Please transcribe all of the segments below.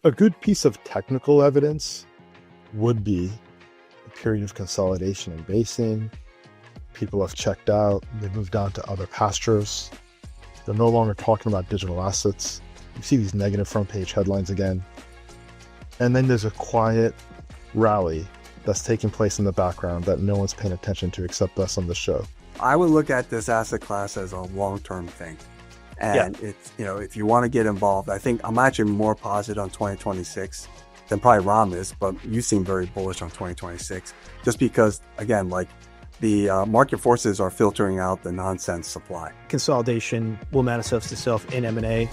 a good piece of technical evidence would be a period of consolidation and basing. People have checked out, they've moved on to other pastures. They're no longer talking about digital assets. You see these negative front page headlines again. And then there's a quiet rally that's taking place in the background that no one's paying attention to except us on the show. I would look at this asset class as a long-term thing. And it's, if you want to get involved, I think I'm actually more positive on 2026 than probably Ram is, but you seem very bullish on 2026 just because, again, like the market forces are filtering out the nonsense supply. Consolidation will manifest itself in M&A.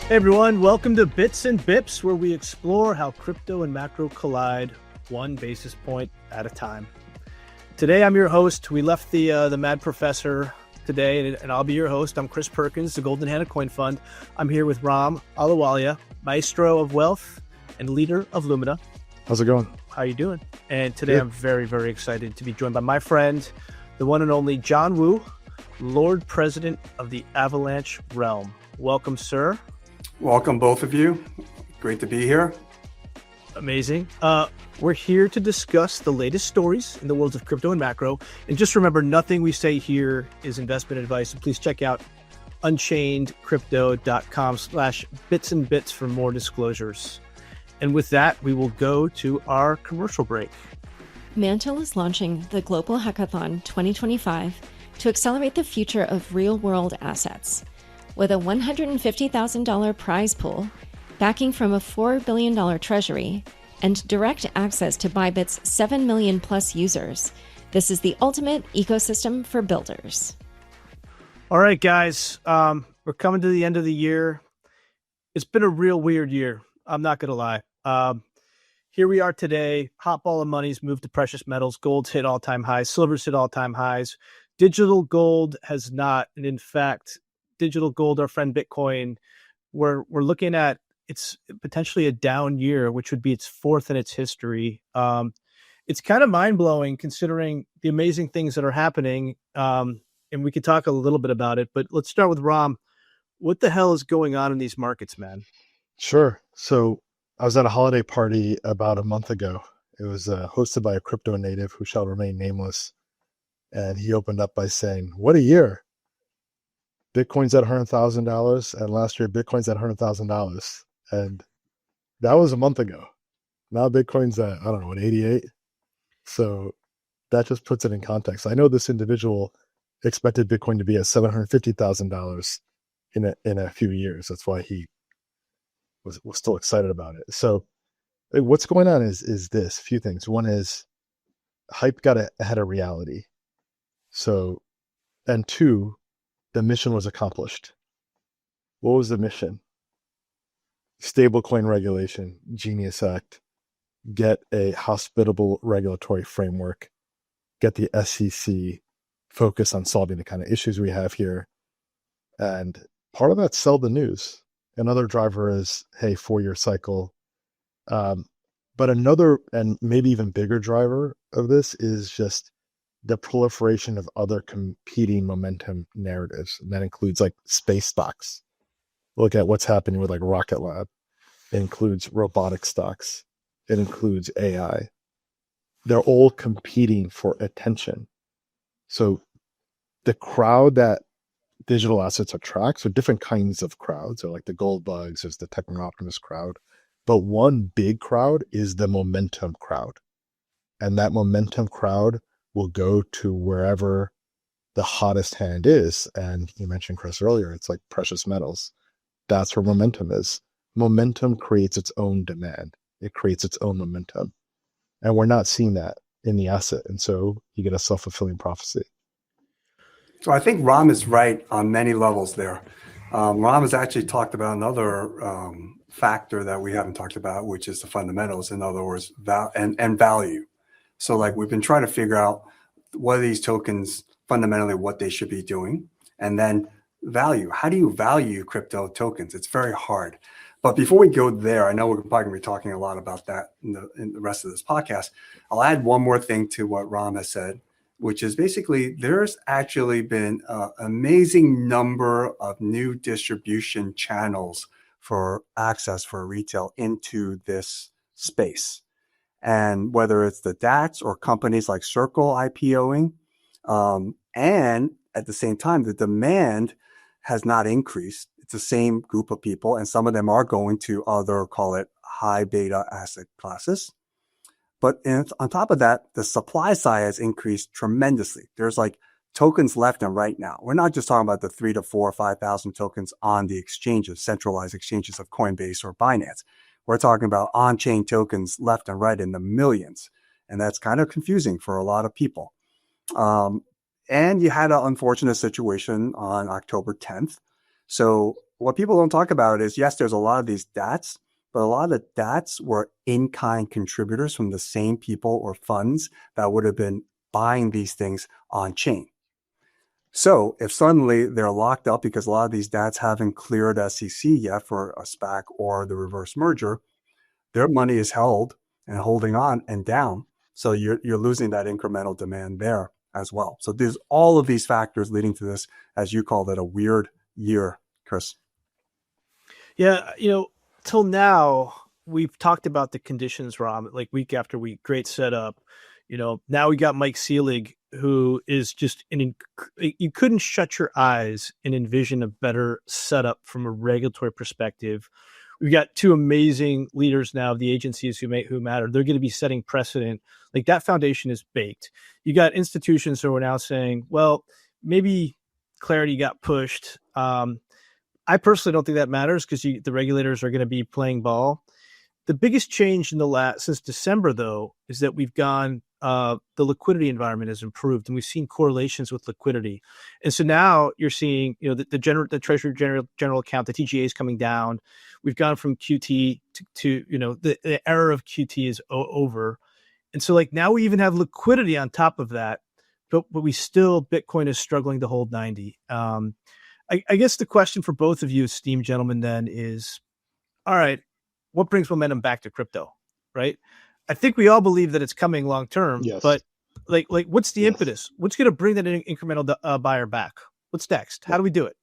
Hey everyone, welcome to Bits and Bips, where we explore how crypto and macro collide one basis point at a time. Today I'm your host. We left the Mad Professor today, and I'll be your host. I'm Chris Perkins, the Golden Hand of CoinFund. I'm here with Ram Ahluwalia, Maestro of Wealth and leader of Lumida. How's it going? How you doing? And today I'm very, very excited to be joined by my friend, the one and only John Wu, Lord President of the Avalanche Realm. Welcome, sir. Welcome, both of you. Great to be here. Amazing. We're here to discuss the latest stories in the worlds of crypto and macro. And just remember, nothing we say here is investment advice. And please check out unchainedcrypto.com/bitsandbits for more disclosures. And with that, we will go to our commercial break. Mantle is launching the Global Hackathon 2025 to accelerate the future of real-world assets. With a $150,000 prize pool, backing from a $4 billion treasury, and direct access to Bybit's 7 million plus users, this is the ultimate ecosystem for builders. All right, guys, we're coming to the end of the year. It's been a real weird year. I'm not going to lie. Here we are today. Hot ball of money's moved to precious metals. Gold's hit all-time highs. Silver's hit all-time highs. Digital gold has not. And in fact, digital gold, our friend Bitcoin, we're looking at it's potentially a down year, which would be its fourth in its history. It's kind of mind-blowing considering the amazing things that are happening. And we could talk a little bit about it, but let's start with Ram. What the hell is going on in these markets, man? Sure. So I was at a holiday party about a month ago. It was hosted by a crypto native who shall remain nameless. And he opened up by saying, what a year. Bitcoin's at $100,000. And last year, Bitcoin's at $100,000. And that was a month ago. Now Bitcoin's at, 88. So that just puts it in context. I know this individual expected Bitcoin to be at $750,000 in a few years. That's why he was still excited about it. So what's going on is this, a few things. One is hype got ahead of reality. So, and two, the mission was accomplished. What was the mission? Stablecoin regulation, Genius Act, get a hospitable regulatory framework, get the SEC focus on solving the kind of issues we have here. And part of that, sell the news. Another driver is, hey, 4-year cycle. But another and maybe even bigger driver of this is just the proliferation of other competing momentum narratives. And that includes like space stocks. Look at what's happening with like Rocket Lab. It includes robotic stocks. It includes AI. They're all competing for attention. So the crowd that digital assets attract, so different kinds of crowds, so like the gold bugs, there's the techno optimist crowd. But one big crowd is the momentum crowd. And that momentum crowd will go to wherever the hottest hand is. And you mentioned, Chris, earlier, it's like precious metals. That's where momentum is. Momentum creates its own demand. It creates its own momentum. And we're not seeing that in the asset. And so you get a self-fulfilling prophecy. So I think Ram is right on many levels there. Ram has actually talked about another factor that we haven't talked about, which is the fundamentals. In other words, and value. So like we've been trying to figure out what are these tokens, fundamentally what they should be doing. And then value. How do you value crypto tokens? It's very hard. But before we go there, I know we're probably going to be talking a lot about that in the rest of this podcast. I'll add one more thing to what Ram has said, which is basically there's actually been an amazing number of new distribution channels for access for retail into this space. And whether it's the DATs or companies like Circle IPOing, and at the same time, the demand has not increased. It's the same group of people, and some of them are going to other, call it high beta asset classes. But on top of that, the supply side has increased tremendously. There's like tokens left and right now. We're not just talking about the 3 to 4 or 5,000 tokens on the exchanges, centralized exchanges of Coinbase or Binance. We're talking about on-chain tokens left and right in the millions. And that's kind of confusing for a lot of people. And you had an unfortunate situation on October 10th. So what people don't talk about is, yes, there's a lot of these DATs, but a lot of the DATs were in-kind contributors from the same people or funds that would have been buying these things on-chain. So if suddenly they're locked up because a lot of these DATs haven't cleared SEC yet for a SPAC or the reverse merger, their money is held and holding on and down. So you're losing that incremental demand there as well. So there's all of these factors leading to this, as you called it, a weird year, Chris. Yeah, till now we've talked about the conditions, Rob, like week after week, great setup. Now we got Mike Seelig, who is just you couldn't shut your eyes and envision a better setup from a regulatory perspective. We've got two amazing leaders now of the agencies who matter. They're going to be setting precedent. Like that foundation is baked. You got institutions who are now saying, well, maybe clarity got pushed. I personally don't think that matters because the regulators are going to be playing ball. The biggest change since December, though, is that we've gone, the liquidity environment has improved, and we've seen correlations with liquidity. And so now you're seeing, the Treasury General account, the TGEs coming down. We've gone from QT to the era of QT is over. And so like now we even have liquidity on top of that, but we still, Bitcoin is struggling to hold 90. I guess the question for both of you, esteemed gentlemen, then is, all right, what brings momentum back to crypto, right? I think we all believe that it's coming long term, Yes. but like what's the impetus? What's going to bring that incremental buyer back? What's next? How do we do it?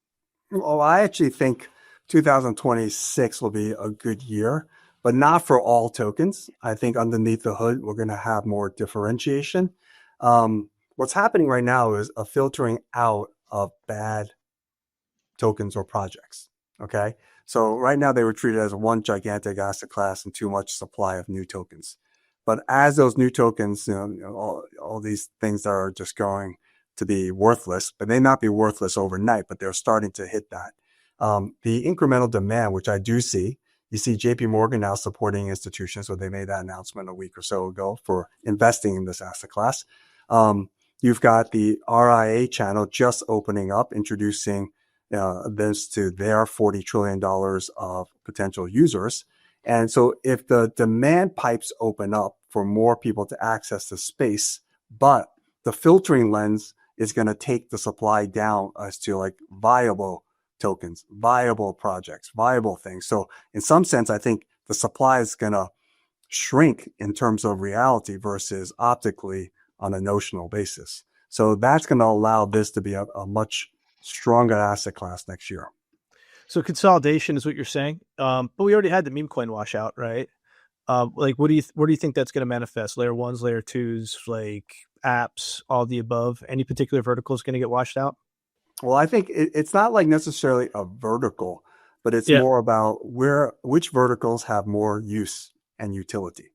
Well, I actually think 2026 will be a good year, but not for all tokens. I think underneath the hood, we're going to have more differentiation. What's happening right now is a filtering out of bad tokens or projects. Okay. So right now they were treated as one gigantic asset class and too much supply of new tokens. But as those new tokens, all these things that are just going to be worthless, but they may not be worthless overnight, but they're starting to hit that. The incremental demand, which I do see, you see JP Morgan now supporting institutions. So they made that announcement a week or so ago for investing in this asset class. You've got the RIA channel just opening up, introducing this to their $40 trillion of potential users. And so if the demand pipes open up for more people to access the space, but the filtering lens is going to take the supply down as to like viable tokens, viable projects, viable things. So in some sense, I think the supply is going to shrink in terms of reality versus optically on a notional basis. So that's going to allow this to be a much stronger asset class next year. So consolidation is what you're saying. But we already had the meme coin washout, right? Like, where do you think that's going to manifest? Layer ones, layer twos, like apps, all the above. Any particular vertical is going to get washed out? Well, I think it's not like necessarily a vertical, but it's more about which verticals have more use and utility.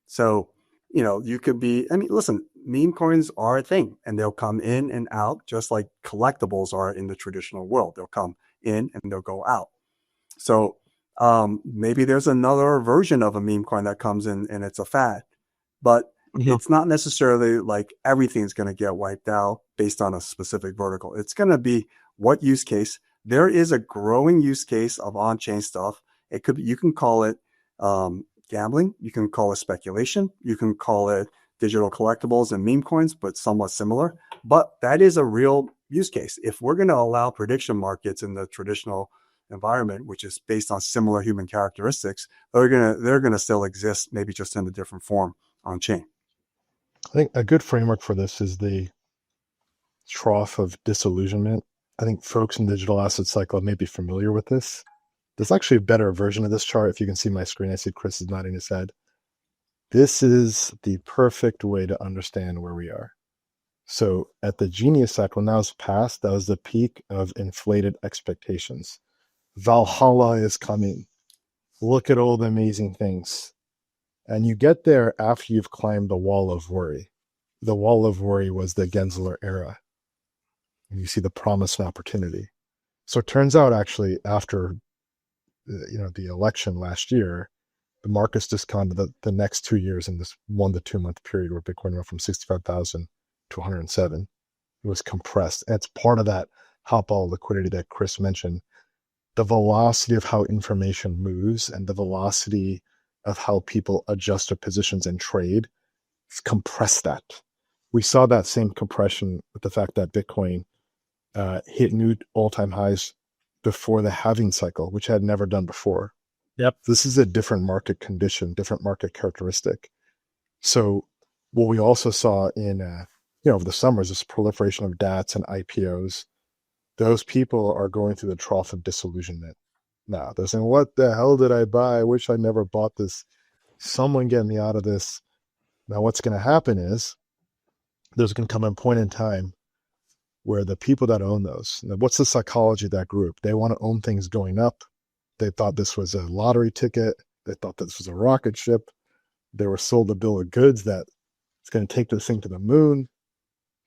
So, you could be, listen, meme coins are a thing and they'll come in and out just like collectibles are in the traditional world. They'll come in and they'll go out. So maybe there's another version of a meme coin that comes in and it's a fad, but it's not necessarily like everything's going to get wiped out based on a specific vertical. It's going to be what use case. There is a growing use case of on-chain stuff. It could be, you can call it gambling. You can call it speculation. You can call it digital collectibles and meme coins, but somewhat similar. But that is a real use case. If we're going to allow prediction markets in the traditional environment, which is based on similar human characteristics, they're going to still exist, maybe just in a different form on chain. I think a good framework for this is the trough of disillusionment. I think folks in digital asset cycle may be familiar with this. There's actually a better version of this chart. If you can see my screen, I see Chris is nodding his head. This is the perfect way to understand where we are. So at the genius cycle, now it's past, that was the peak of inflated expectations. Valhalla is coming. Look at all the amazing things. And you get there after you've climbed the wall of worry. The wall of worry was the Gensler era. And you see the promise and opportunity. So it turns out actually after the election last year, the market's discounted the next 2 years in this 1 to 2 month period where Bitcoin went from 65,000 to 107. It was compressed. And it's part of that hot ball liquidity that Chris mentioned. The velocity of how information moves and the velocity of how people adjust their positions and trade, it's compressed that. We saw that same compression with the fact that Bitcoin hit new all-time highs before the halving cycle, which had never done before. Yep. This is a different market condition, different market characteristic. So what we also saw in, over the summer is this proliferation of DATs and IPOs. Those people are going through the trough of disillusionment. Now they're saying, what the hell did I buy? I wish I never bought this. Someone get me out of this. Now what's going to happen is there's going to come a point in time where the people that own those, what's the psychology of that group? They want to own things going up. They thought this was a lottery ticket. They thought this was a rocket ship. They were sold a bill of goods that it's going to take this thing to the moon.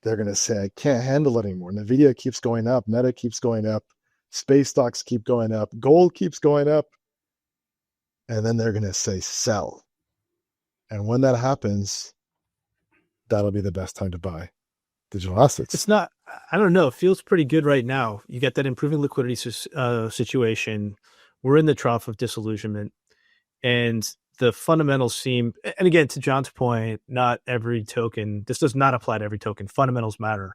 They're going to say, I can't handle it anymore. NVIDIA keeps going up. Meta keeps going up. Space stocks keep going up. Gold keeps going up. And then they're going to say, sell. And when that happens, that'll be the best time to buy digital assets. It's not, I don't know. It feels pretty good right now. You get that improving liquidity situation. We're in the trough of disillusionment. And the fundamentals seem, and again, to John's point, not every token, this does not apply to every token. Fundamentals matter.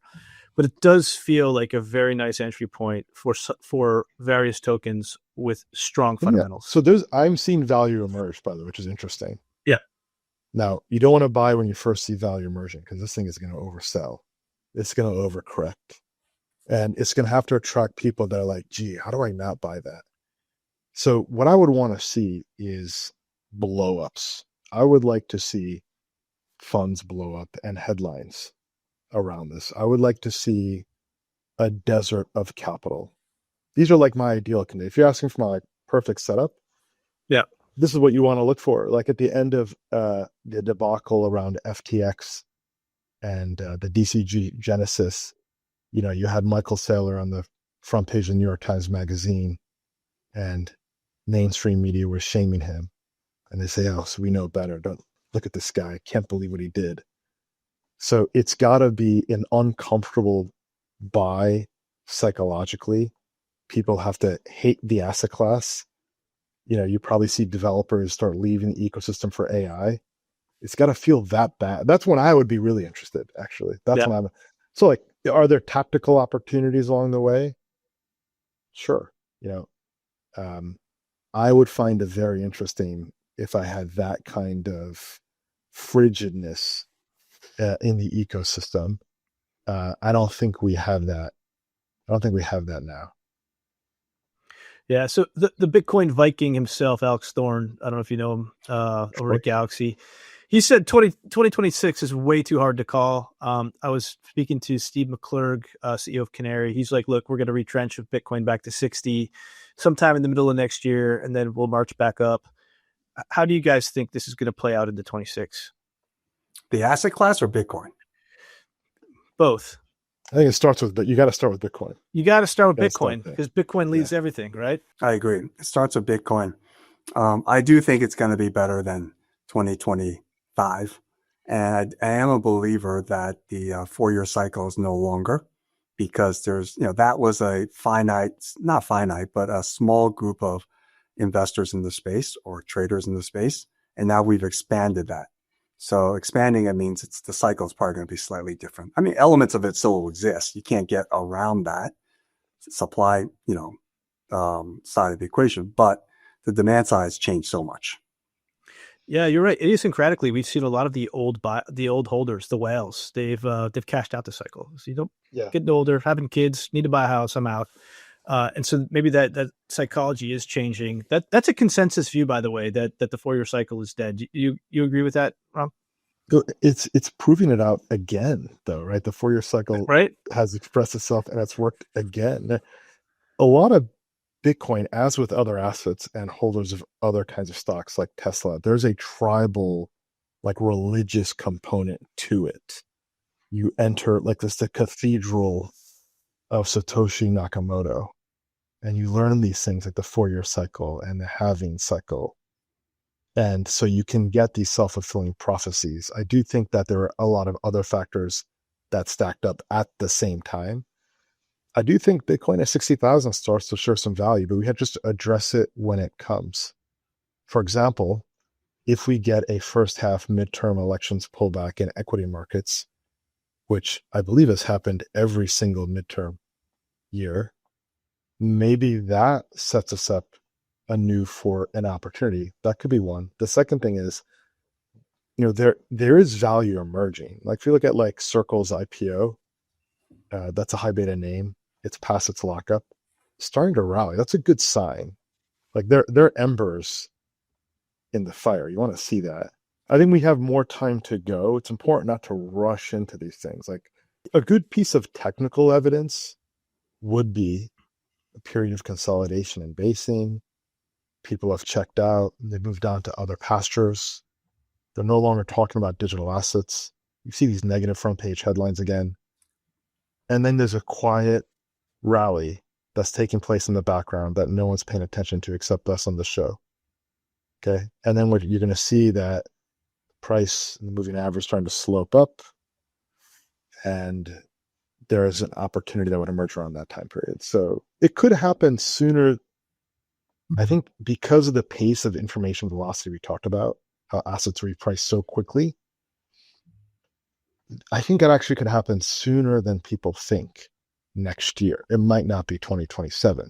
But it does feel like a very nice entry point for various tokens with strong fundamentals. Yeah. So I'm seeing value emerge, by the way, which is interesting. Yeah. Now, you don't want to buy when you first see value emerging because this thing is going to oversell. It's going to overcorrect. And it's going to have to attract people that are like, gee, how do I not buy that? So what I would want to see is blow-ups. I would like to see funds blow up and headlines around this. I would like to see a desert of capital. These are like my ideal conditions. If you're asking for my perfect setup, yeah, this is what you want to look for. Like at the end of the debacle around FTX and the DCG Genesis, you had Michael Saylor on the front page of the New York Times Magazine, and mainstream media was shaming him. And they say, oh, so we know better. Don't look at this guy. I can't believe what he did. So it's got to be an uncomfortable buy psychologically. People have to hate the asset class. You probably see developers start leaving the ecosystem for AI. It's got to feel that bad. That's when I would be really interested, actually. That's when so like, are there tactical opportunities along the way? Sure. I would find it very interesting if I had that kind of frigidness in the ecosystem. I don't think we have that. I don't think we have that now. Yeah. So the Bitcoin Viking himself, Alex Thorne, I don't know if you know him over at Galaxy. He said 2026 is way too hard to call. I was speaking to Steve McClurg, CEO of Canary. He's like, look, we're going to retrench with Bitcoin back to 60 sometime in the middle of next year, and then we'll march back up. How do you guys think this is going to play out into 26? The asset class or Bitcoin? Both. I think it starts with, but you got to start with Bitcoin. You got to start with Bitcoin because Bitcoin leads everything, right? I agree. It starts with Bitcoin. I do think it's going to be better than 2025. And I am a believer that the 4-year cycle is no longer, because there's, that was a not finite, but a small group of investors in the space or traders in the space. And now we've expanded that. So expanding, it means the cycle is probably going to be slightly different. I mean, elements of it still will exist. You can't get around that supply, side of the equation, but the demand side has changed so much. Yeah, you're right. Idiosyncratically, we've seen a lot of the old holders, the whales. They've cashed out the cycle. So you don't getting older, having kids, need to buy a house. I'm out. And so maybe that psychology is changing. That's a consensus view, by the way, that the 4-year cycle is dead. You agree with that, Rob? It's proving it out again, though, right? The 4-year cycle Right? has expressed itself and it's worked again. A lot of Bitcoin, as with other assets and holders of other kinds of stocks like Tesla, there's a tribal, like religious component to it. You enter like this, the cathedral of Satoshi Nakamoto, and you learn these things like the 4-year cycle and the halving cycle. And so you can get these self-fulfilling prophecies. I do think that there are a lot of other factors that stacked up at the same time. I do think Bitcoin at 60,000 starts to show some value, but we have just to address it when it comes. For example, if we get a first half midterm elections pullback in equity markets, which I believe has happened every single midterm year, maybe that sets us up anew for an opportunity. That could be one. The second thing is, there is value emerging. Like if you look at like Circle's IPO, that's a high beta name. It's past its lockup, starting to rally. That's a good sign. Like they're embers in the fire. You want to see that. I think we have more time to go. It's important not to rush into these things. Like a good piece of technical evidence would be a period of consolidation and basing. People have checked out. They moved on to other pastures. They're no longer talking about digital assets. You see these negative front page headlines again. And then there's a quiet rally that's taking place in the background that no one's paying attention to except us on the show. Okay. And then you're going to see that price and the moving average starting to slope up. And there is an opportunity that would emerge around that time period. So it could happen sooner. I think because of the pace of information velocity we talked about, how assets reprice so quickly, I think it actually could happen sooner than people think next year. It might not be 2027.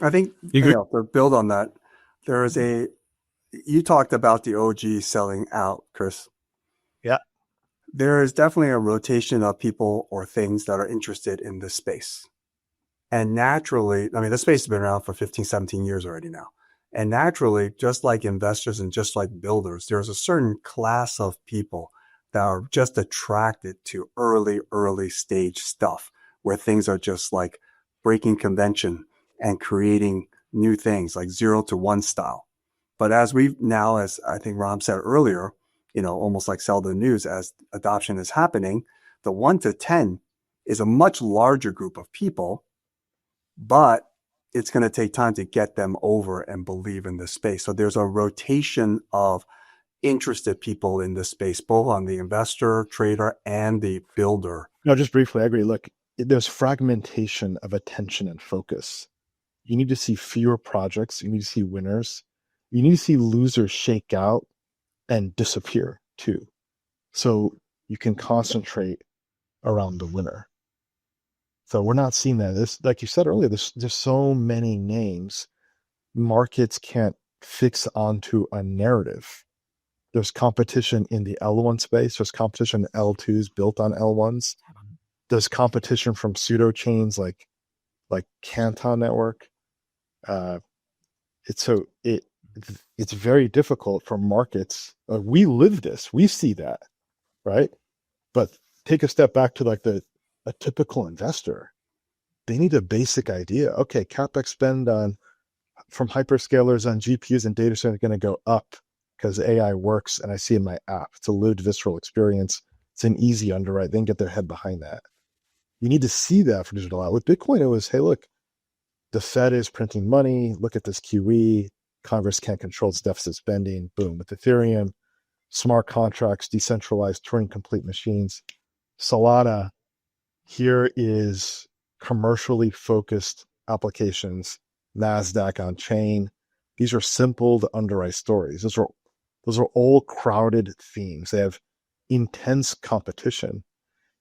I think, to build on that, you talked about the OG selling out, Chris. Yeah. There is definitely a rotation of people or things that are interested in this space. And naturally, the space has been around for 15, 17 years already now. And naturally, just like investors and just like builders, there's a certain class of people that are just attracted to early stage stuff where things are just like breaking convention and creating new things like 0 to 1 style. But as I think Ram said earlier, almost like sell the news, as adoption is happening, the 1 to 10 is a much larger group of people, but it's going to take time to get them over and believe in this space. So there's a rotation of interested people in this space, both on the investor, trader, and the builder. No, just briefly, I agree. Look, there's fragmentation of attention and focus. You need to see fewer projects. You need to see winners. You need to see losers shake out and disappear too. So you can concentrate around the winner. So we're not seeing that. This, like you said earlier, there's so many names. Markets can't fix onto a narrative. There's competition in the L1 space. There's competition in L2s built on L1s. There's competition from pseudo chains like Canton Network. It's very difficult for markets. We live this. We see that, right? But take a step back to a typical investor. They need a basic idea. Okay, CapEx spend from hyperscalers on GPUs and data centers are going to go up because AI works, and I see in my app. It's a lived visceral experience. It's an easy underwrite. They can get their head behind that. You need to see that for digital out. With Bitcoin, it was, hey, look, the Fed is printing money. Look at this QE. Congress can't control its deficit spending. Boom. With Ethereum, smart contracts, decentralized Turing complete machines. Solana, here is commercially focused applications, NASDAQ on chain. These are simple to underwrite stories. Those are all crowded themes. They have intense competition.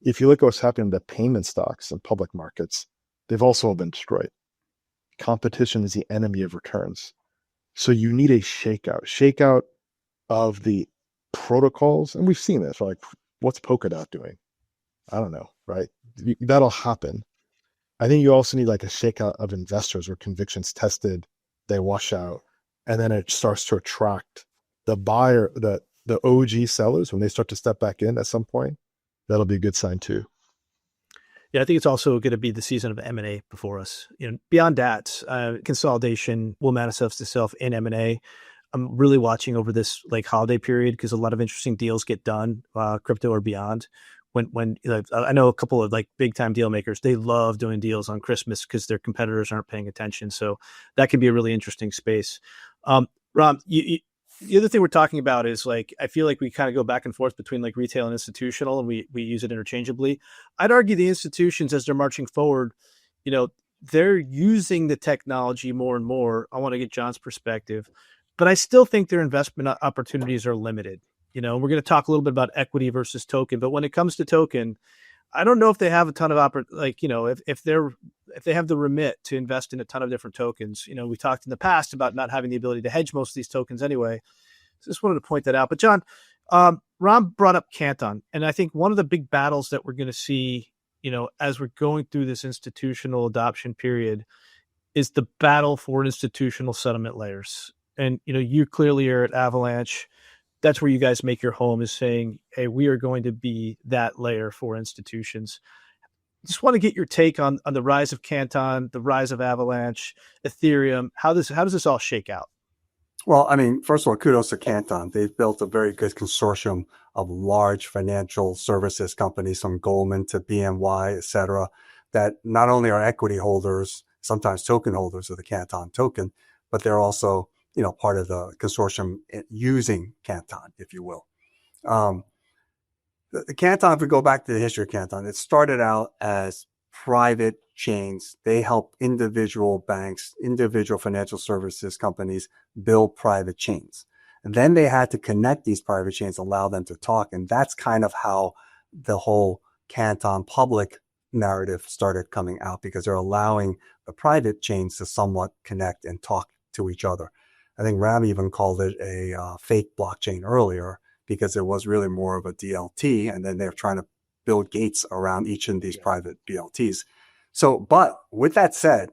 If you look at what's happening to payment stocks in public markets, they've also been destroyed. Competition is the enemy of returns. So you need a shakeout of the protocols. And we've seen this, like, what's Polkadot doing? I don't know, right? That'll happen. I think you also need like a shakeout of investors where convictions tested, they wash out, and then it starts to attract the buyer, the OG sellers when they start to step back in at some point. That'll be a good sign too. Yeah, I think it's also going to be the season of M&A before us. Beyond that, consolidation will manifest itself in M&A. I'm really watching over this like holiday period because a lot of interesting deals get done, crypto or beyond. When I know a couple of like big time deal makers, they love doing deals on Christmas because their competitors aren't paying attention. So that can be a really interesting space. Ram, the other thing we're talking about is like, I feel like we kind of go back and forth between like retail and institutional, and we use it interchangeably. I'd argue the institutions, as they're marching forward, they're using the technology more and more. I want to get John's perspective, but I still think their investment opportunities are limited. We're going to talk a little bit about equity versus token, but when it comes to token, I don't know if they have a ton of if they have the remit to invest in a ton of different tokens. We talked in the past about not having the ability to hedge most of these tokens anyway. So just wanted to point that out. But John, Ram brought up Canton, and I think one of the big battles that we're going to see, as we're going through this institutional adoption period, is the battle for institutional settlement layers. And you clearly are at Avalanche. That's where you guys make your home, is saying, hey, we are going to be that layer for institutions. Just want to get your take on the rise of Canton, the rise of Avalanche, Ethereum. How does this all shake out? Well, I mean, first of all, kudos to Canton. They've built a very good consortium of large financial services companies, from Goldman to BNY, et cetera, that not only are equity holders, sometimes token holders of the Canton token, but they're also part of the consortium using Canton, if you will. The Canton, if we go back to the history of Canton, it started out as private chains. They help individual banks, individual financial services companies build private chains. And then they had to connect these private chains, allow them to talk. And that's kind of how the whole Canton public narrative started coming out, because they're allowing the private chains to somewhat connect and talk to each other. I think Ram even called it a fake blockchain earlier, because it was really more of a DLT, and then they're trying to build gates around each of these private BLTs. So, but with that said,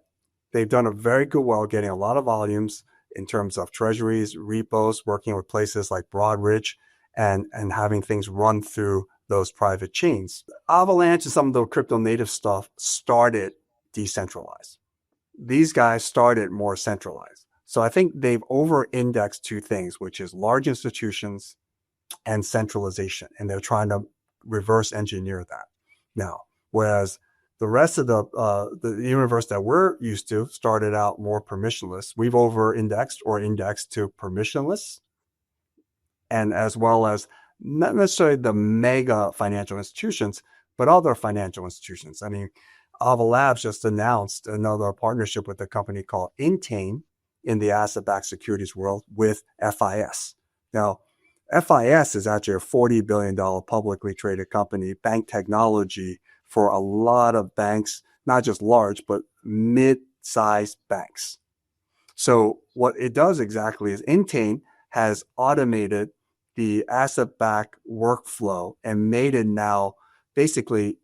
they've done a very good well getting a lot of volumes in terms of treasuries, repos, working with places like Broadridge, and having things run through those private chains. Avalanche and some of the crypto native stuff started decentralized. These guys started more centralized. So I think they've over-indexed two things, which is large institutions and centralization. And they're trying to reverse engineer that now. Whereas the rest of the universe that we're used to started out more permissionless. We've over-indexed or indexed to permissionless, and as well as not necessarily the mega financial institutions, but other financial institutions. I mean, Ava Labs just announced another partnership with a company called Intane in the asset-backed securities world with FIS. Now, FIS is actually a $40 billion publicly traded company, bank technology for a lot of banks, not just large, but mid-sized banks. So what it does exactly is Intane has automated the asset-backed workflow and made it now basically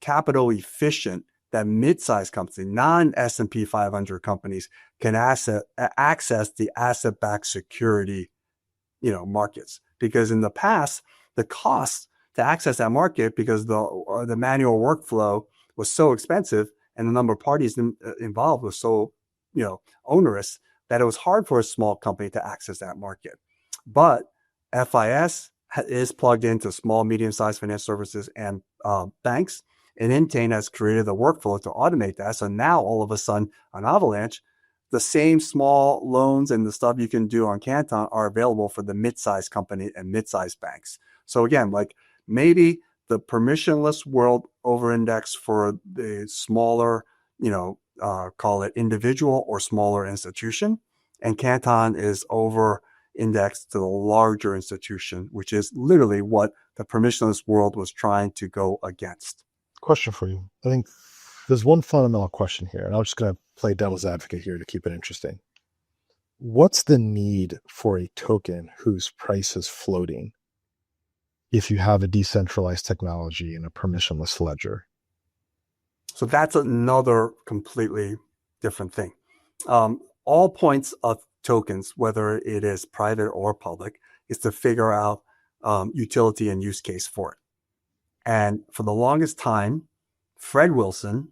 capital efficient, that mid-sized companies, non-S&P 500 companies, can access the asset-backed security markets. Because in the past, the cost to access that market, because the manual workflow was so expensive and the number of parties involved was so onerous, that it was hard for a small company to access that market. But FIS is plugged into small, medium-sized financial services and banks, and Intane has created the workflow to automate that. So now all of a sudden on Avalanche, the same small loans and the stuff you can do on Canton are available for the mid-sized company and mid-sized banks. So again, like maybe the permissionless world over-index for the smaller, call it individual or smaller institution, and Canton is over-indexed to the larger institution, which is literally what the permissionless world was trying to go against. Question for you. I think there's one fundamental question here, and I'm just going to play devil's advocate here to keep it interesting. What's the need for a token whose price is floating if you have a decentralized technology and a permissionless ledger? So that's another completely different thing. All points of tokens, whether it is private or public, is to figure out utility and use case for it. And for the longest time, Fred Wilson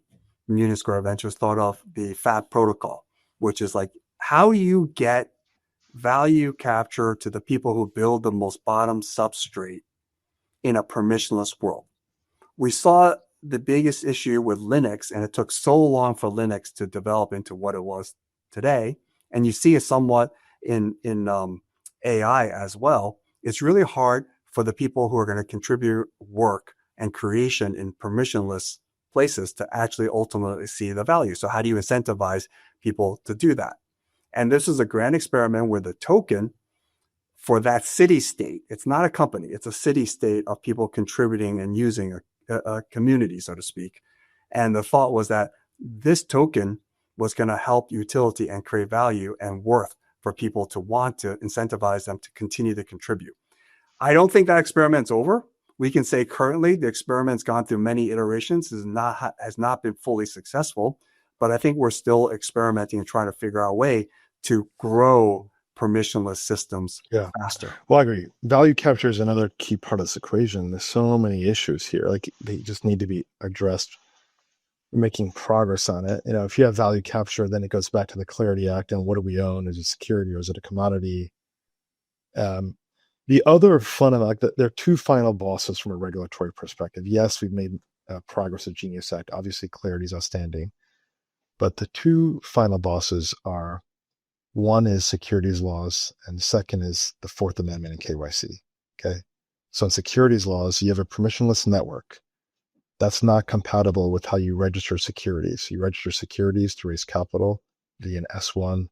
from Unit Square Ventures thought of the FAT protocol, which is like how you get value capture to the people who build the most bottom substrate in a permissionless world. We saw the biggest issue with Linux, and it took so long for Linux to develop into what it was today. And you see it somewhat in AI as well. It's really hard for the people who are going to contribute work and creation in permissionless places to actually ultimately see the value. So how do you incentivize people to do that? And this is a grand experiment with a token for that city state. It's not a company. It's a city state of people contributing and using a community, so to speak. And the thought was that this token was going to help utility and create value and worth for people to want to incentivize them to continue to contribute. I don't think that experiment's over. We can say currently the experiment's gone through many iterations, has not been fully successful, but I think we're still experimenting and trying to figure out a way to grow permissionless systems faster. Well, I agree. Value capture is another key part of this equation. There's so many issues here. Like they just need to be addressed. We're making progress on it. If you have value capture, then it goes back to the Clarity Act and what do we own? Is it security or is it a commodity? The other fundamental, there are two final bosses from a regulatory perspective. Yes, we've made progress with Genius Act. Obviously, clarity is outstanding. But the two final bosses are, one is securities laws, and the second is the Fourth Amendment and KYC. Okay. So in securities laws, you have a permissionless network. That's not compatible with how you register securities. You register securities to raise capital via an S1,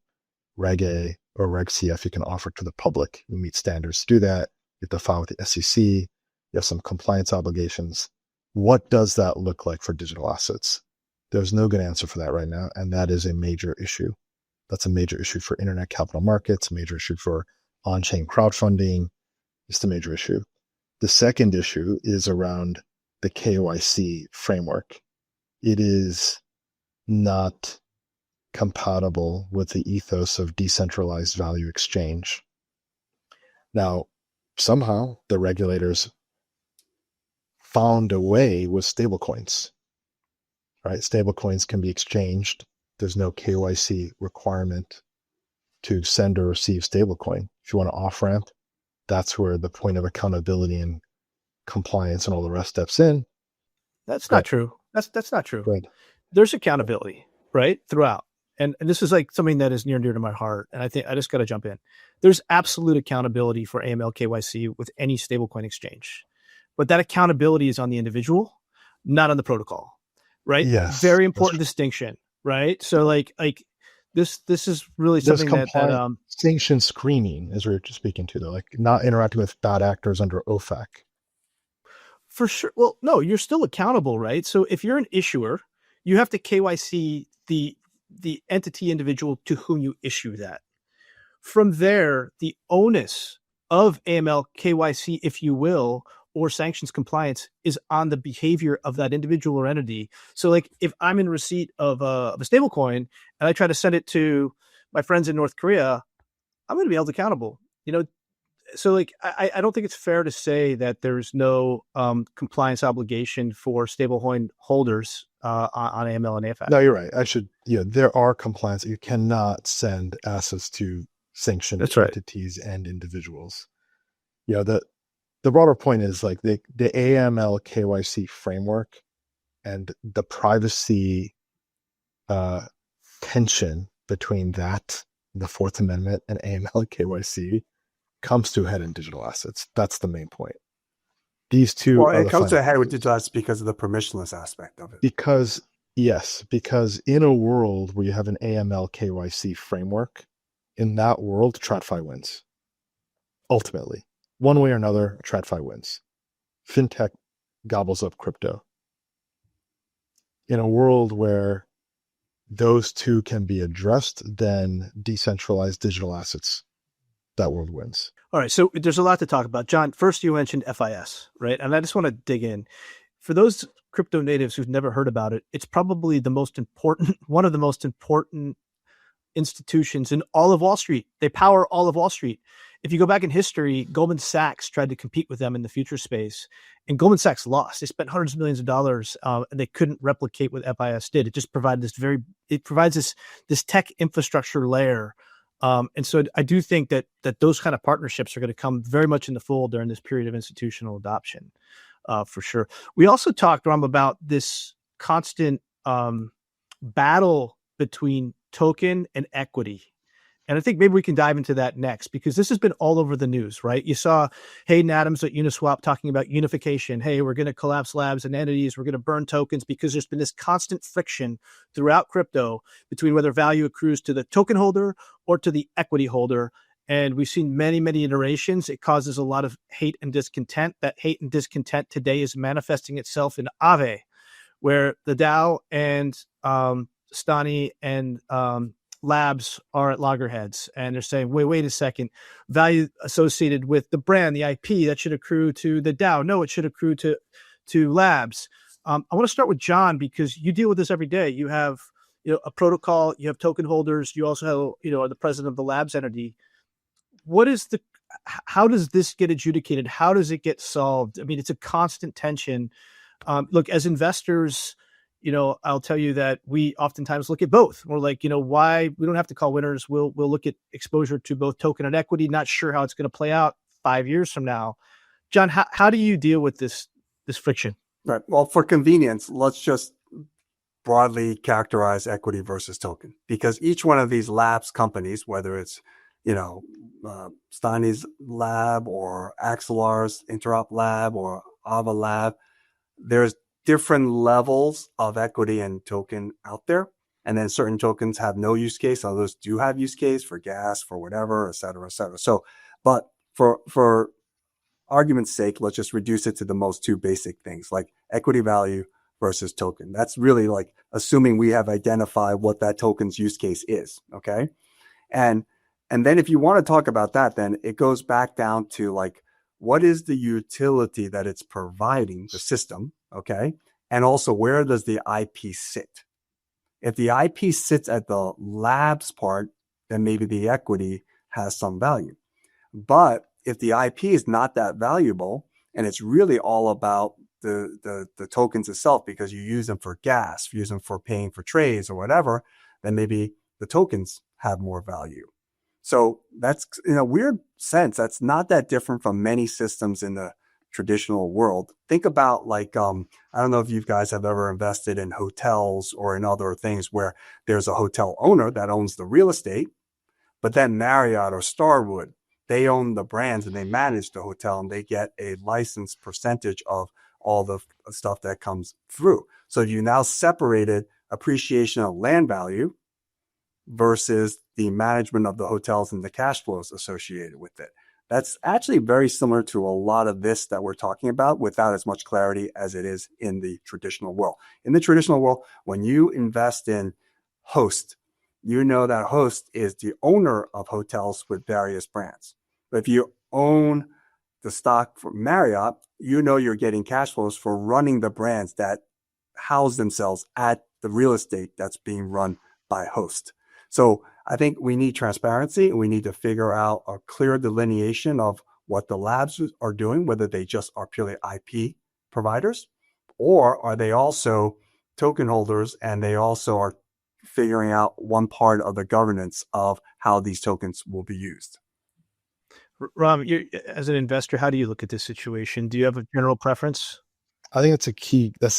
Reg A, or Reg CF. You can offer to the public. You meet standards to do that. You have to file with the SEC. You have some compliance obligations. What does that look like for digital assets? There's no good answer for that right now, and that is a major issue. That's a major issue for internet capital markets, a major issue for on-chain crowdfunding. It's a major issue. The second issue is around the KYC framework. It is not compatible with the ethos of decentralized value exchange. Now, somehow the regulators found a way with stablecoins, right? Stablecoins can be exchanged. There's no KYC requirement to send or receive stablecoin. If you want to off-ramp, that's where the point of accountability and compliance and all the rest steps in. That's not true. That's not true. Good. There's accountability, right? Throughout. And this is like something that is near and dear to my heart. And I think I just got to jump in. There's absolute accountability for AML KYC with any stablecoin exchange. But that accountability is on the individual, not on the protocol, right? Yes. Very important distinction, right? So like this is really something that sanction screening is what you're speaking to, though, like not interacting with bad actors under OFAC. For sure. Well, no, you're still accountable, right? So if you're an issuer, you have to KYC the entity individual to whom you issue that. From there, the onus of AML KYC, if you will, or sanctions compliance is on the behavior of that individual or entity. So like if I'm in receipt of a stable coin and I try to send it to my friends in North Korea, I'm going to be held accountable. So like I don't think it's fair to say that there's no compliance obligation for stablecoin holders on AML and AFAT. No, you're right. There are compliance. You cannot send assets to sanctioned entities and individuals. The broader point is like the AML KYC framework and the privacy tension between that, the Fourth Amendment, and AML KYC comes to a head in digital assets. That's the main point. These two. Well, it comes to a head with digital assets because of the permissionless aspect of it. Because in a world where you have an AML KYC framework, in that world, TradFi wins. Ultimately, one way or another, TradFi wins. Fintech gobbles up crypto. In a world where those two can be addressed, then decentralized digital assets, that world wins. All right. So there's a lot to talk about. John, first you mentioned FIS, right? And I just want to dig in. For those crypto natives who've never heard about it, it's probably the most important, one of the most important institutions in all of Wall Street. They power all of Wall Street. If you go back in history, Goldman Sachs tried to compete with them in the future space, and Goldman Sachs lost. They spent hundreds of millions of dollars, and they couldn't replicate what FIS did. It just provided it provides this tech infrastructure layer. And so I do think that those kind of partnerships are going to come very much in the fold during this period of institutional adoption, for sure. We also talked, Ram, about this constant battle between token and equity. And I think maybe we can dive into that next, because this has been all over the news, right? You saw Hayden Adams at Uniswap talking about unification. Hey, we're going to collapse labs and entities. We're going to burn tokens, because there's been this constant friction throughout crypto between whether value accrues to the token holder or to the equity holder. And we've seen many, many iterations. It causes a lot of hate and discontent. That hate and discontent today is manifesting itself in Aave, where the DAO and Stani and Labs are at loggerheads, and they're saying, wait a second, value associated with the brand, the IP, that should accrue to the DAO. No, it should accrue to Labs. I want to start with John, because you deal with this every day. You have a protocol, you have token holders, you also have, are the president of the Labs entity. How does this get adjudicated? How does it get solved? I mean, it's a constant tension. Look, as investors, I'll tell you that we oftentimes look at both. We're like, why we don't have to call winners. We'll look at exposure to both token and equity. Not sure how it's going to play out 5 years from now. John, how do you deal with this friction? Right. Well, for convenience, let's just broadly characterize equity versus token, because each one of these labs companies, whether it's Stani's lab or Axelar's Interop lab or Ava lab, there's different levels of equity and token out there. And then certain tokens have no use case. Others do have use case for gas, for whatever, et cetera, et cetera. So, but for argument's sake, let's just reduce it to the most two basic things, like equity value versus token. That's really like assuming we have identified what that token's use case is. Okay. And then if you want to talk about that, then it goes back down to like, what is the utility that it's providing the system? Okay. And also, where does the IP sit? If the IP sits at the labs part, then maybe the equity has some value. But if the IP is not that valuable, and it's really all about the tokens itself, because you use them for gas, use them for paying for trades or whatever, then maybe the tokens have more value. So that's, in a weird sense, that's not that different from many systems in the traditional world. Think about like, I don't know if you guys have ever invested in hotels or in other things where there's a hotel owner that owns the real estate, but then Marriott or Starwood, they own the brands and they manage the hotel, and they get a licensed percentage of all the stuff that comes through. So you now separated appreciation of land value versus the management of the hotels and the cash flows associated with it. That's actually very similar to a lot of this that we're talking about, without as much clarity as it is in the traditional world. In the traditional world, when you invest in Host, you know that Host is the owner of hotels with various brands. But if you own the stock for Marriott, you know you're getting cash flows for running the brands that house themselves at the real estate that's being run by Host. So I think we need transparency, and we need to figure out a clear delineation of what the labs are doing, whether they just are purely IP providers, or are they also token holders, and they also are figuring out one part of the governance of how these tokens will be used. Ram, as an investor, how do you look at this situation? Do you have a general preference? I think that's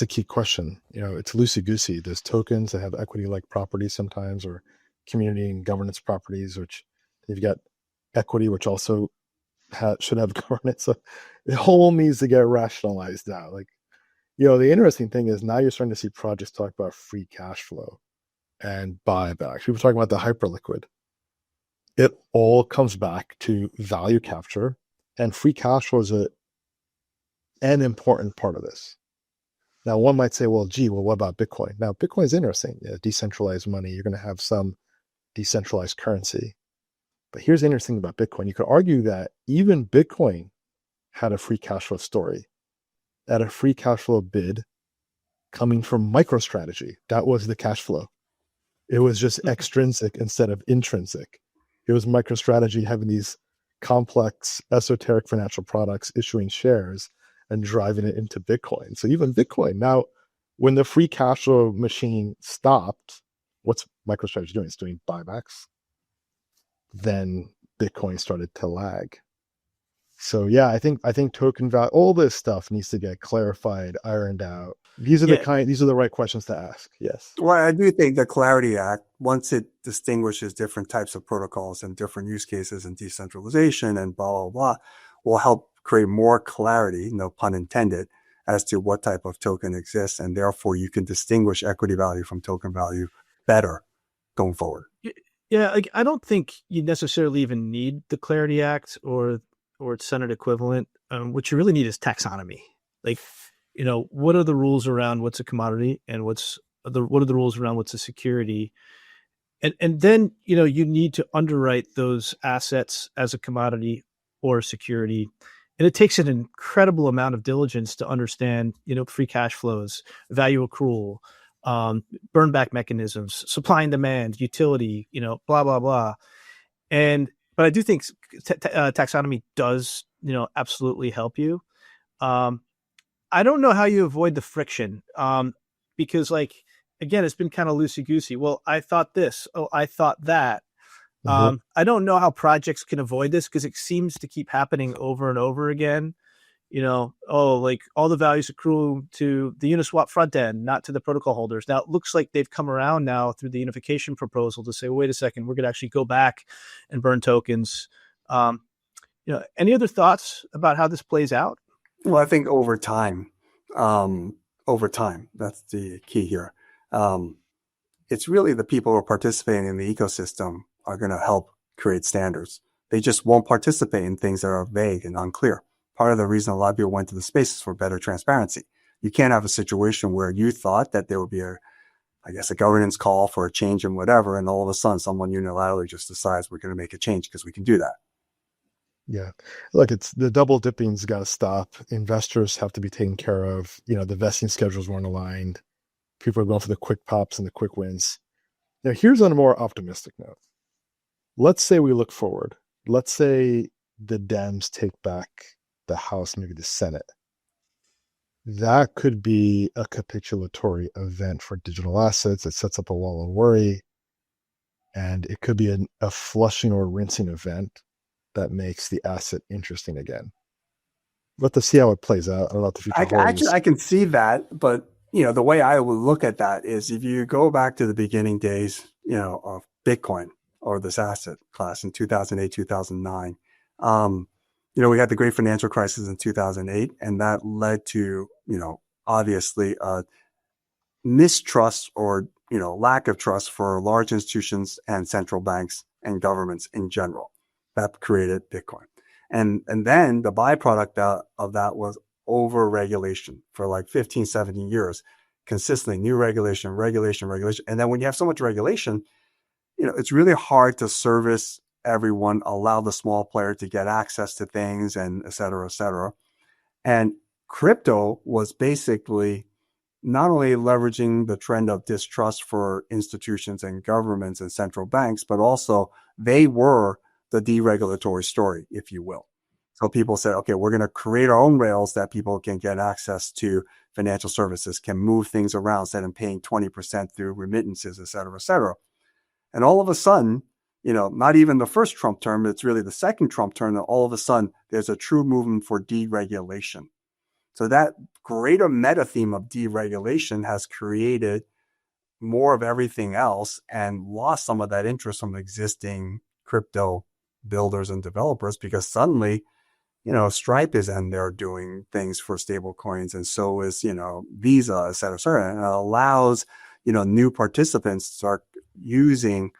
the key question. It's loosey-goosey. There's tokens that have equity-like properties sometimes, or community and governance properties, which you've got equity, which also should have governance. So the whole needs to get rationalized now. Like, the interesting thing is now you're starting to see projects talk about free cash flow and buybacks. People talking about the hyperliquid. It all comes back to value capture, and free cash flow is an important part of this. Now, one might say, well, what about Bitcoin? Now, Bitcoin is interesting. Decentralized money. You're going to have some decentralized currency. But here's the interesting thing about Bitcoin. You could argue that even Bitcoin had a free cash flow story. At a free cash flow bid, coming from MicroStrategy. That was the cash flow. It was just extrinsic instead of intrinsic. It was MicroStrategy having these complex, esoteric financial products, issuing shares and driving it into Bitcoin. So even Bitcoin now, when the free cash flow machine stopped, what's MicroStrategy doing? It's doing buybacks. Then Bitcoin started to lag. So yeah, I think token value, all this stuff needs to get clarified, ironed out. These are these are the right questions to ask. Yes. Well, I do think the Clarity Act, once it distinguishes different types of protocols and different use cases and decentralization and blah, blah, blah, will help create more clarity, no pun intended, as to what type of token exists. And therefore you can distinguish equity value from token value better going forward. Yeah, like I don't think you necessarily even need the Clarity Act or its Senate equivalent. What you really need is taxonomy. Like, what are the rules around what's a commodity and what are the rules around what's a security? And then, you need to underwrite those assets as a commodity or a security. And it takes an incredible amount of diligence to understand, free cash flows, value accrual, burn back mechanisms, supply and demand, utility, blah, blah, blah. But I do think taxonomy does, absolutely help you. I don't know how you avoid the friction, because again, it's been kind of loosey-goosey. Well, I thought this. Oh, I thought that. I don't know how projects can avoid this because it seems to keep happening over and over again. All the values accrue to the Uniswap front end, not to the protocol holders. Now it looks like they've come around now through the unification proposal to say, well, wait a second, we're going to actually go back and burn tokens. Any other thoughts about how this plays out? Well, I think over time, that's the key here. It's really the people who are participating in the ecosystem are going to help create standards. They just won't participate in things that are vague and unclear. Part of the reason a lot of people went to the space is for better transparency. You can't have a situation where you thought that there would be a governance call for a change in whatever, and all of a sudden someone unilaterally just decides we're going to make a change because we can do that. Yeah. Look, it's the double dipping's got to stop. Investors have to be taken care of. The vesting schedules weren't aligned. People are going for the quick pops and the quick wins. Now, here's on a more optimistic note. Let's say we look forward. Let's say the Dems take back the House, maybe the Senate. That could be a capitulatory event for digital assets. It sets up a wall of worry. And it could be a flushing or rinsing event that makes the asset interesting again. Let us see how it plays out. I don't know what the future holds. Actually, I can see that, but the way I would look at that is if you go back to the beginning days, of Bitcoin or this asset class in 2008, 2009, we had the great financial crisis in 2008, and that led to, obviously mistrust or, lack of trust for large institutions and central banks and governments in general. That created Bitcoin. And then the byproduct of that was over-regulation for 15, 17 years, consistently new regulation. And then when you have so much regulation, it's really hard to service everyone, allow the small player to get access to things, and et cetera, et cetera. And crypto was basically not only leveraging the trend of distrust for institutions and governments and central banks, but also they were the deregulatory story, if you will. So people said, okay, we're going to create our own rails that people can get access to financial services, can move things around instead of paying 20% through remittances, et cetera, et cetera. And all of a sudden, not even the first Trump term, it's really the second Trump term, that all of a sudden there's a true movement for deregulation. So that greater meta theme of deregulation has created more of everything else and lost some of that interest from existing crypto builders and developers, because suddenly, Stripe is in there doing things for stable coins, and so is, Visa, et cetera, et cetera. And it allows, new participants to start using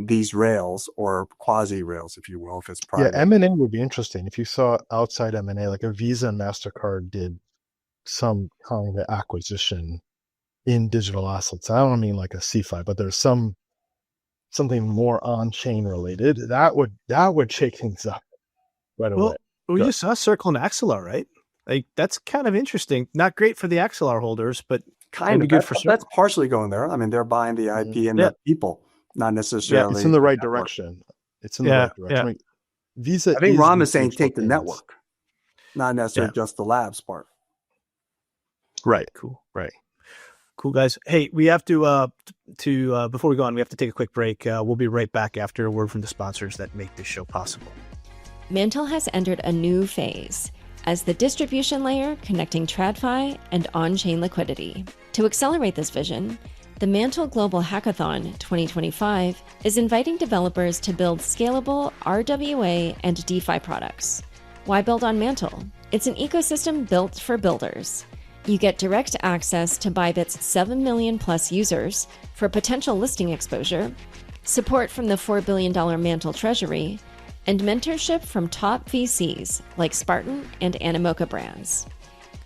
these rails or quasi rails, if you will, if it's private. Yeah, M&A would be interesting. If you saw outside M&A, like a Visa and MasterCard did some kind of acquisition in digital assets. I don't mean like a CeFi, but there's something more on-chain related. That would shake things up right away. We just saw Circle and Axelar, right? That's kind of interesting. Not great for the Axelar holders, but Kind of. good for That's partially going there. I mean, they're buying the IP and the people, not necessarily. It's in the right network. direction. It's in the right direction. Yeah. I mean, Visa. I think Ram is saying mutual take the payments. network, not necessarily just the labs part. Right. Cool. Right. Cool, guys. Hey, we have to before we go on, we have to take a quick break. We'll be right back after a word from the sponsors that make this show possible. Mantle has entered a new phase as the distribution layer connecting TradFi and on-chain liquidity. To accelerate this vision, the Mantle Global Hackathon 2025 is inviting developers to build scalable RWA and DeFi products. Why build on Mantle? It's an ecosystem built for builders. You get direct access to Bybit's 7 million plus users for potential listing exposure, support from the $4 billion Mantle treasury, and mentorship from top VCs like Spartan and Animoca brands.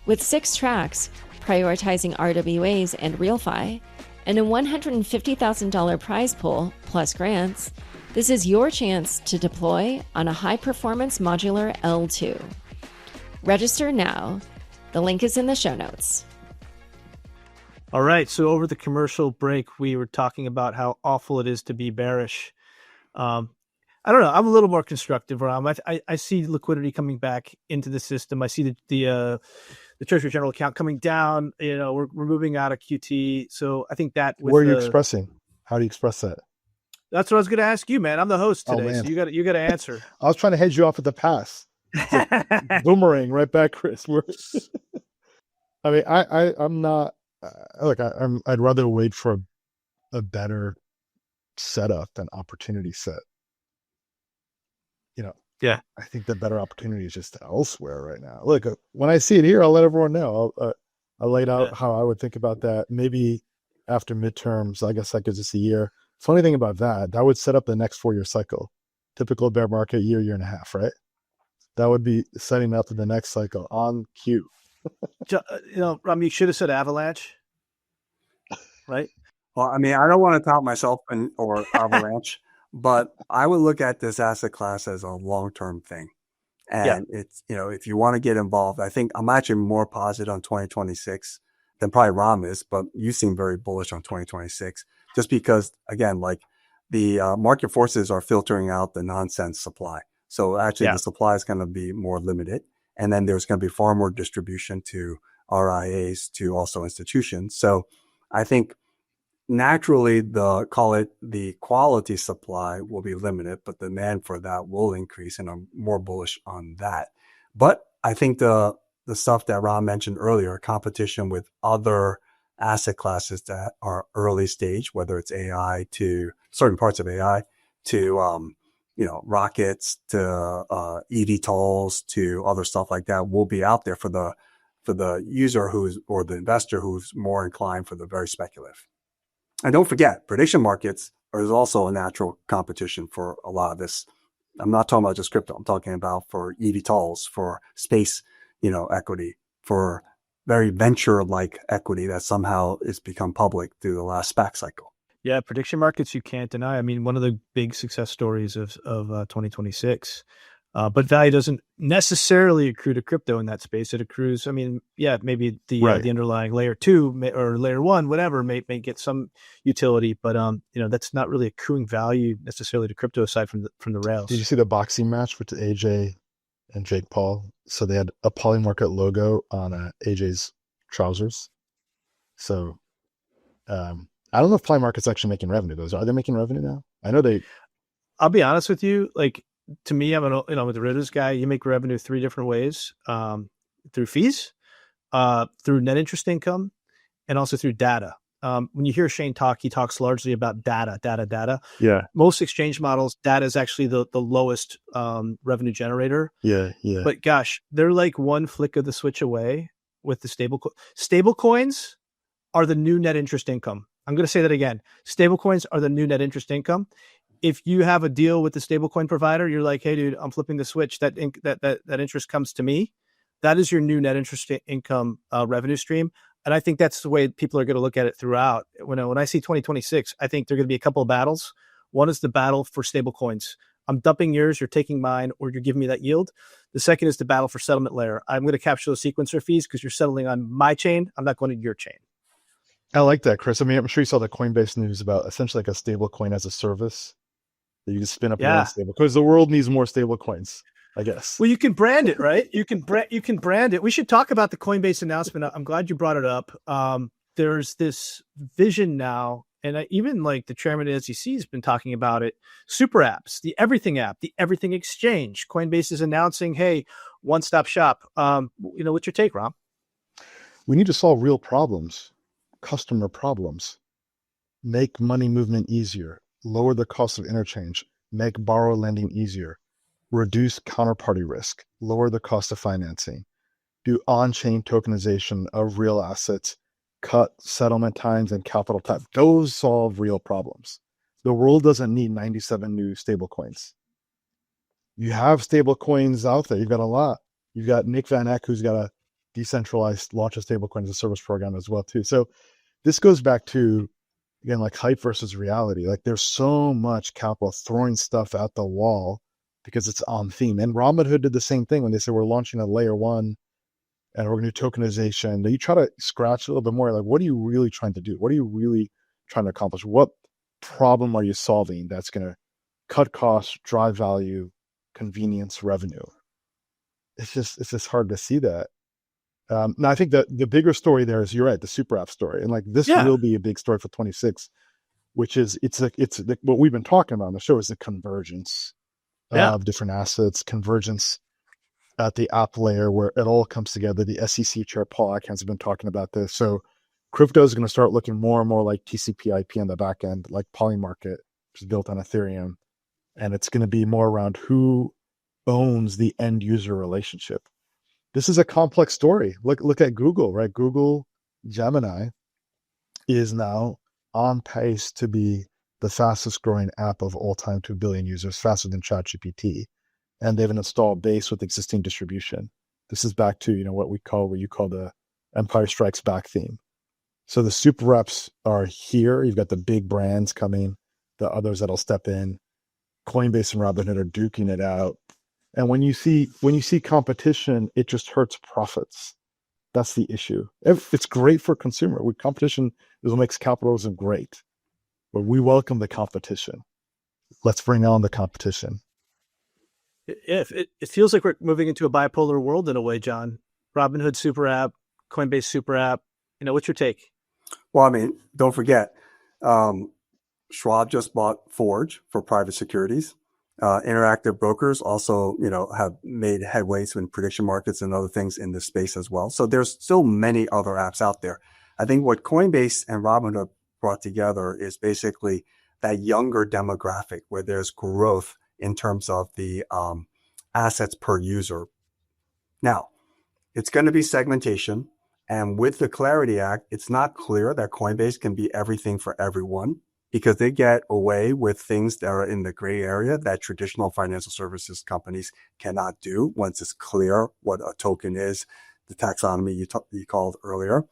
With 6 tracks prioritizing RWAs and RealFi, and a $150,000 prize pool plus grants, this is your chance to deploy on a high-performance modular L2. Register now. The link is in the show notes. All right. So over the commercial break, we were talking about how awful it is to be bearish. I don't know. I'm a little more constructive, Ram. I see liquidity coming back into the system. I see the Treasury General account coming down. You know, we're moving out of QT. So I think that. Where are you expressing? How do you express that? That's what I was going to ask you, man. I'm the host today, man. so you got to answer. I was trying to hedge you off at the pass. Boomerang right back, Chris. I mean, I'm not. Look, I'd rather wait for a better setup than opportunity set. You know. Yeah. I think the better opportunity is just elsewhere right now. Look, when I see it here, I'll let everyone know. I laid out how I would think about that. Maybe after midterms, I guess that gives us a year. Funny thing about that would set up the next 4-year cycle. Typical bear market, year and a half, right? That would be setting up the next cycle on cue. You know, Ram, you should have said avalanche, right? Well, I mean, I don't want to tout myself or avalanche, but I would look at this asset class as a long-term thing. And it's, you know, if you want to get involved, I think I'm actually more positive on 2026 than probably Ram is, but you seem very bullish on 2026 just because, again, like the market forces are filtering out the nonsense supply. So actually the supply is going to be more limited. And then there's going to be far more distribution to RIAs, to also institutions. So I think naturally the quality supply will be limited, but the demand for that will increase, and I'm more bullish on that. But I think the stuff that Ron mentioned earlier, competition with other asset classes that are early stage, whether it's AI to certain parts of AI to, rockets to eVTOLs to other stuff like that will be out there for the user or the investor who's more inclined for the very speculative. And don't forget, prediction markets is also a natural competition for a lot of this. I'm not talking about just crypto. I'm talking about for eVTOLs, for space, equity, for very venture-like equity that somehow has become public through the last SPAC cycle. Yeah, prediction markets you can't deny. I mean, one of the big success stories of 2026. But value doesn't necessarily accrue to crypto in that space. It accrues, maybe the underlying layer 2 or layer 1, whatever, may get some utility, but that's not really accruing value necessarily to crypto aside from the rails. Did you see the boxing match with AJ and Jake Paul? So they had a Polymarket logo on AJ's trousers. So I don't know if Polymarket's actually making revenue. Are they making revenue now? I know they. I'll be honest with you, to me, I'm a derivatives guy. You make revenue 3 different ways: through fees, through net interest income, and also through data. When you hear Shane talk, he talks largely about data. Yeah. Most exchange models, data is actually the lowest revenue generator. Yeah. But gosh, they're like one flick of the switch away with the stable coins are the new net interest income. I'm going to say that again. Stable coins are the new net interest income. If you have a deal with the stablecoin provider, you're like, hey, dude, I'm flipping the switch. That interest comes to me. That is your new net interest income revenue stream. And I think that's the way people are going to look at it throughout. When I see 2026, I think there are going to be a couple of battles. One is the battle for stablecoins. I'm dumping yours, you're taking mine, or you're giving me that yield. The second is the battle for settlement layer. I'm going to capture those sequencer fees because you're settling on my chain. I'm not going to your chain. I like that, Chris. I mean, I'm sure you saw the Coinbase news about essentially like a stable coin as a service that you can spin up your own Yeah. stable, because the world needs more stable coins, I guess. Well, you can brand it, right? You can brand it. We should talk about the Coinbase announcement. I'm glad you brought it up. There's this vision now, and even like the chairman of the SEC has been talking about it. Super apps, the everything app, the everything exchange. Coinbase is announcing, hey, one-stop shop. What's your take, Rom? We need to solve real problems, customer problems, make money movement easier, lower the cost of interchange, make borrow lending easier, reduce counterparty risk, lower the cost of financing, do on-chain tokenization of real assets, cut settlement times and capital time. Those solve real problems. The world doesn't need 97 new stablecoins. You have stablecoins out there. You've got a lot. You've got Nick Van Eck, who's got a decentralized launch of stablecoin as a service program as well too. So this goes back to, again, like hype versus reality. Like there's so much capital throwing stuff at the wall because it's on theme. And Robinhood did the same thing when they said we're launching a layer one and we're going to do tokenization. You try to scratch a little bit more. Like, what are you really trying to do? What are you really trying to accomplish? What problem are you solving that's going to cut costs, drive value, convenience, revenue? It's just hard to see that. Now, I think that the bigger story there is, you're right, the super app story, and like this will be a big story for 26, which is what we've been talking about on the show is the convergence of different assets, convergence at the app layer where it all comes together. The SEC chair Paul Atkins has been talking about this. So crypto is going to start looking more and more like TCP/IP on the back end, like Polymarket, which is built on Ethereum, and it's going to be more around who owns the end user relationship. This is a complex story. Look at Google, right? Google Gemini is now on pace to be the fastest growing app of all time, 2 billion users, faster than ChatGPT. And they have an installed base with existing distribution. This is back to, what you call the Empire Strikes Back theme. So the super apps are here. You've got the big brands coming, the others that'll step in. Coinbase and Robinhood are duking it out. And when you see competition, it just hurts profits. That's the issue. It's great for consumer. Competition is what makes capitalism great. But we welcome the competition. Let's bring on the competition. It feels like we're moving into a bipolar world in a way, John. Robinhood super app, Coinbase super app. What's your take? Well, I mean, don't forget, Schwab just bought Forge for private securities. Interactive brokers also, have made headways in prediction markets and other things in this space as well. So there's still many other apps out there. I think what Coinbase and Robinhood brought together is basically that younger demographic where there's growth in terms of the assets per user. Now, it's going to be segmentation. And with the Clarity Act, it's not clear that Coinbase can be everything for everyone, because they get away with things that are in the gray area that traditional financial services companies cannot do once it's clear what a token is, the taxonomy you called earlier.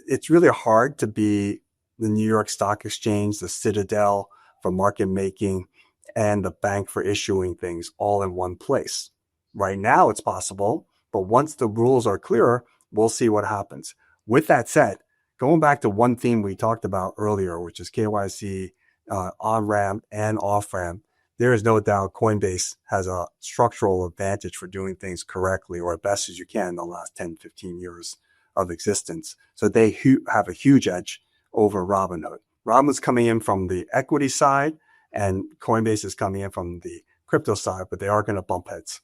It's really hard to be the New York Stock Exchange, the Citadel for market making, and the bank for issuing things all in one place. Right now it's possible, but once the rules are clearer, we'll see what happens. With that said, going back to one theme we talked about earlier, which is KYC, on-ramp and off-ramp, there is no doubt Coinbase has a structural advantage for doing things correctly or as best as you can in the last 10, 15 years of existence. So they have a huge edge over Robinhood. Robinhood's coming in from the equity side and Coinbase is coming in from the crypto side, but they are going to bump heads.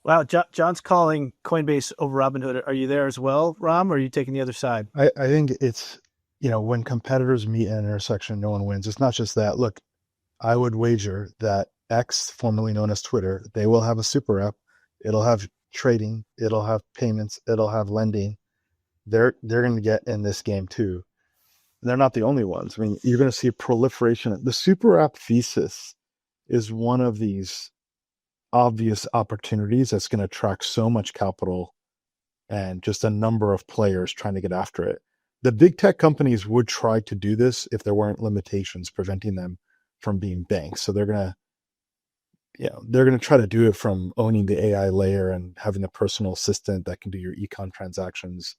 Wow, John's calling Coinbase over Robinhood. Are you there as well, Rom, or are you taking the other side? I think it's, when competitors meet at an intersection, no one wins. It's not just that. Look, I would wager that X, formerly known as Twitter, they will have a super app. It'll have trading. It'll have payments. It'll have lending. They're going to get in this game too. They're not the only ones. I mean, you're going to see a proliferation. The super app thesis is one of these obvious opportunities that's going to attract so much capital and just a number of players trying to get after it. The big tech companies would try to do this if there weren't limitations preventing them from being banks. So they're going to try to do it from owning the AI layer and having a personal assistant that can do your econ transactions.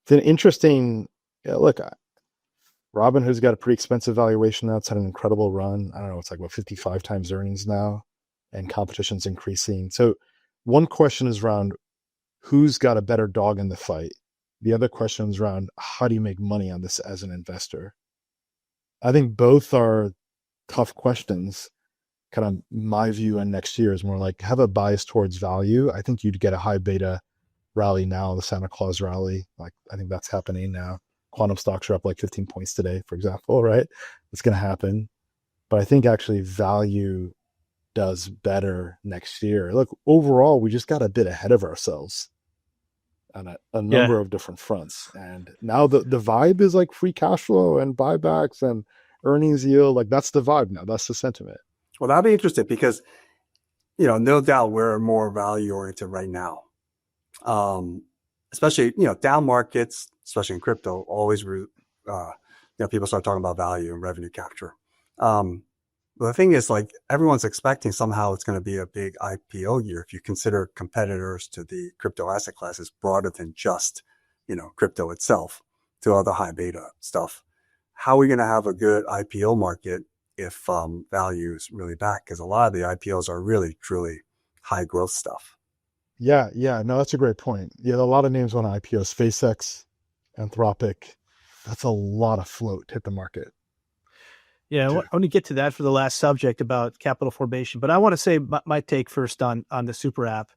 It's an interesting look. Robinhood's got a pretty expensive valuation now. It's had an incredible run. I don't know. It's like 55 times earnings now, and competition's increasing. So one question is around who's got a better dog in the fight. The other question is around how do you make money on this as an investor? I think both are tough questions. Kind of my view on next year is more like have a bias towards value. I think you'd get a high beta rally now, the Santa Claus rally. Like I think that's happening now. Quantum stocks are up like 15 points today, for example, right? It's going to happen. But I think actually value does better next year. Look, overall, we just got a bit ahead of ourselves on a number of different fronts. And now the vibe is like free cash flow and buybacks and earnings yield. Like that's the vibe now. That's the sentiment. Well, that'll be interesting because, no doubt we're more value oriented right now. Especially, down markets, especially in crypto, always, people start talking about value and revenue capture. But the thing is, like, everyone's expecting somehow it's going to be a big IPO year if you consider competitors to the crypto asset classes broader than just, crypto itself to other high beta stuff. How are we going to have a good IPO market if value is really back? Because a lot of the IPOs are really, truly high growth stuff. Yeah. No, that's a great point. Yeah, a lot of names on IPO. SpaceX, Anthropic. That's a lot of float hit the market. Yeah, I want to get to that for the last subject about capital formation, but I want to say my take first on the super app.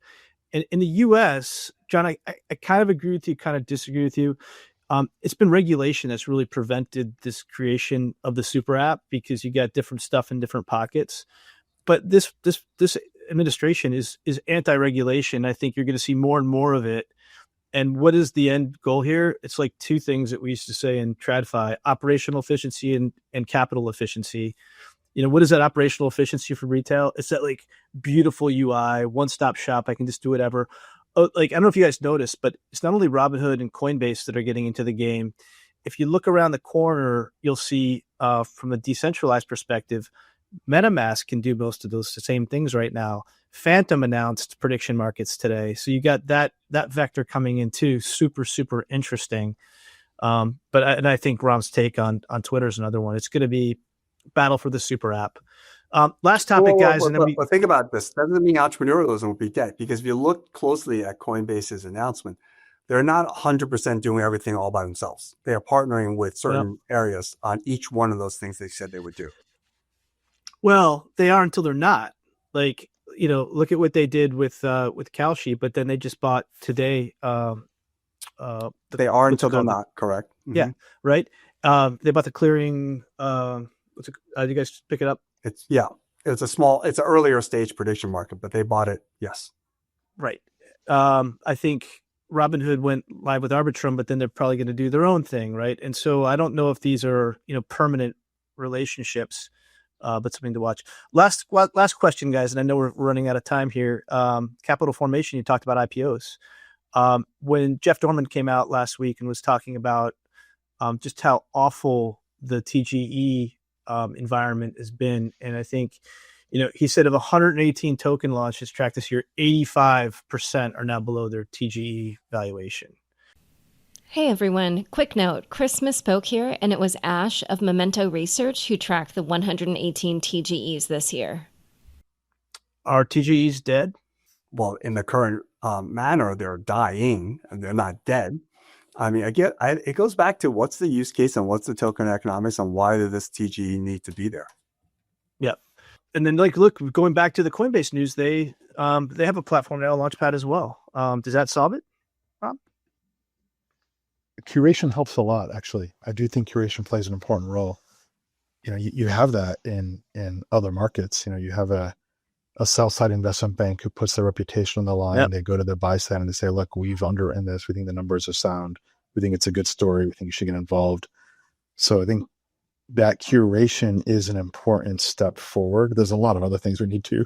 In the U.S., John, I kind of agree with you, kind of disagree with you. It's been regulation that's really prevented this creation of the super app because you got different stuff in different pockets. But this administration is anti-regulation. I think you're going to see more and more of it. And what is the end goal here? It's like two things that we used to say in TradFi: operational efficiency and capital efficiency. What is that operational efficiency for retail? It's that like beautiful UI, one-stop shop. I can just do whatever. Like, I don't know if you guys noticed, but it's not only Robinhood and Coinbase that are getting into the game. If you look around the corner, you'll see from a decentralized perspective, MetaMask can do most of those same things right now. Phantom announced prediction markets today. So you got that vector coming in too. Super, super interesting. But I think Ram's take on Twitter is another one. It's going to be battle for the super app. Last topic, guys. But think about this. That doesn't mean entrepreneurialism will be dead, because if you look closely at Coinbase's announcement, they're not 100% doing everything all by themselves. They are partnering with certain areas on each one of those things they said they would do. Well, they are until they're not. Like, look at what they did with Kalshi, but then they just bought today. They are until they're not, correct? Mm-hmm. Yeah, right. They bought the clearing. Did you guys pick it up? It's an earlier stage prediction market, but they bought it. Yes. Right. I think Robinhood went live with Arbitrum, but then they're probably going to do their own thing. Right. And so I don't know if these are, permanent relationships, but something to watch. Last question, guys. And I know we're running out of time here. Capital formation. You talked about IPOs. When Jeff Dorman came out last week and was talking about just how awful the TGE environment has been. And I think, he said of 118 token launches tracked this year, 85% are now below their TGE valuation. Hey everyone, quick note, Chris misspoke here, and it was Ash of Memento Research who tracked the 118 TGEs this year. Are TGEs dead? Well, in the current manner, they're dying and they're not dead. I mean, it goes back to what's the use case and what's the token economics and why does this TGE need to be there? Yep. And then, look, going back to the Coinbase news, they have a platform now, Launchpad as well. Does that solve it, Rob? Curation helps a lot, actually. I do think curation plays an important role. You have that in other markets. You have a sell-side investment bank who puts their reputation on the line. Yep. They go to their buy side and they say, look, we've underwritten this. We think the numbers are sound. We think it's a good story. We think you should get involved. So I think that curation is an important step forward. There's a lot of other things we need to,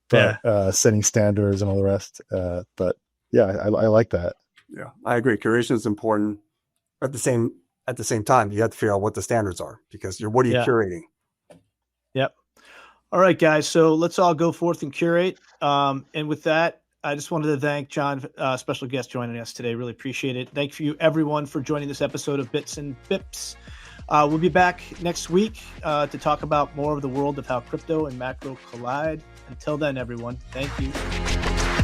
but setting standards and all the rest. But yeah, I like that. Yeah, I agree. Curation is important. At the same time, you have to figure out what the standards are, because what are you curating? Yep. All right, guys. So let's all go forth and curate. And with that, I just wanted to thank John, special guest joining us today. Really appreciate it. Thank you, everyone, for joining this episode of Bits and Bips. We'll be back next week to talk about more of the world of how crypto and macro collide. Until then, everyone, thank you.